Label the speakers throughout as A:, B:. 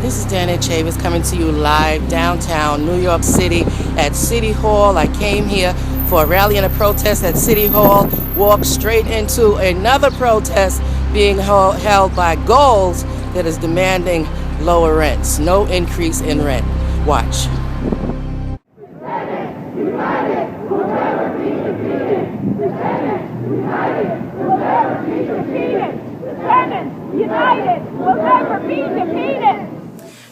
A: This is DANETTE CHAVIS coming to you live downtown New York City at City Hall. I came here for a rally and a protest at City Hall, walked straight into another protest being held by Goals that is demanding lower rents, no increase in rent. Watch.
B: United will never be defeated.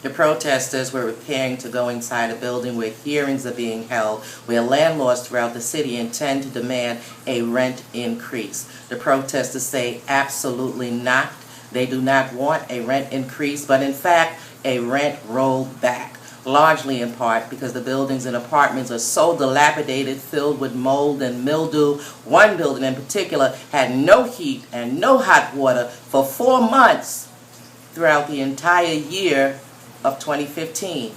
A: The protesters were preparing to go inside a building where hearings are being held, where landlords throughout the city intend to demand a rent increase. The protesters say absolutely not. They do not want a rent increase, but in fact, a rent rolled back. Largely in part because the buildings and apartments are so dilapidated, filled with mold and mildew. One building in particular had no heat and no hot water for 4 months throughout the entire year of 2015.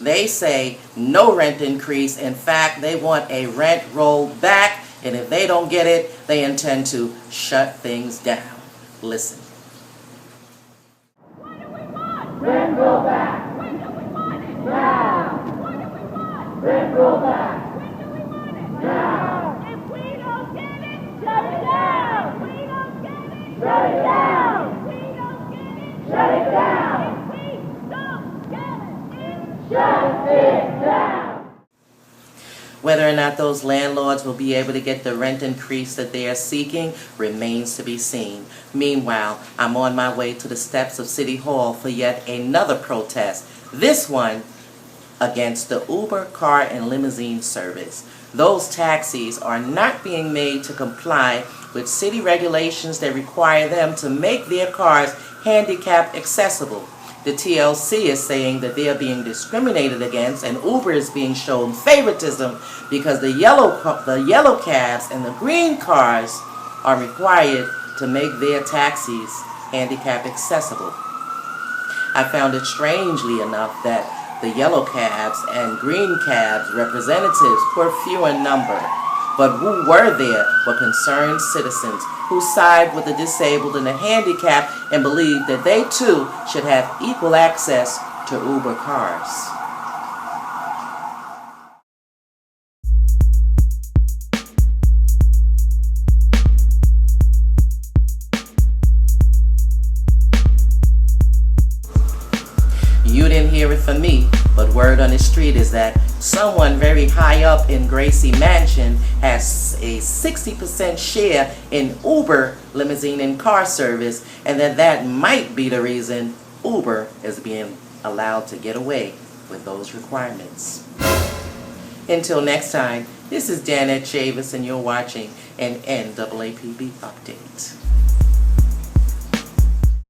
A: They say no rent increase. In fact, they want a rent rolled back, and if they don't get it, they intend to shut things down. Listen.
B: What do we want?
C: Rent roll back.
B: When do we want it?
C: Now.
B: What do we want?
C: Rent roll back.
B: When do we want it?
C: Now.
B: If we don't get it, shut it down. We don't get it,
C: Shut it down.
B: We don't get it,
C: Shut it down.
B: If we don't get it,
C: Shut it down.
A: Whether or not those landlords will be able to get the rent increase that they are seeking remains to be seen. Meanwhile, I'm on my way to the steps of City Hall for yet another protest, this one against the Uber car and limousine service. Those taxis are not being made to comply with city regulations that require them to make their cars handicap accessible. The TLC is saying that they are being discriminated against, and Uber is being shown favoritism because the yellow cabs and the green cars are required to make their taxis handicap accessible. I found it strangely enough that the yellow cabs and green cabs representatives were few in number, but who were there were concerned citizens who side with the disabled and the handicapped and believe that they too should have equal access to Uber cars. You didn't hear it from me, but word on the street is that someone very high up in Gracie Mansion has a 60% share in Uber limousine and car service, and that might be the reason Uber is being allowed to get away with those requirements. Until next time, this is DANETTE CHAVIS, and you're watching an NAAPB update.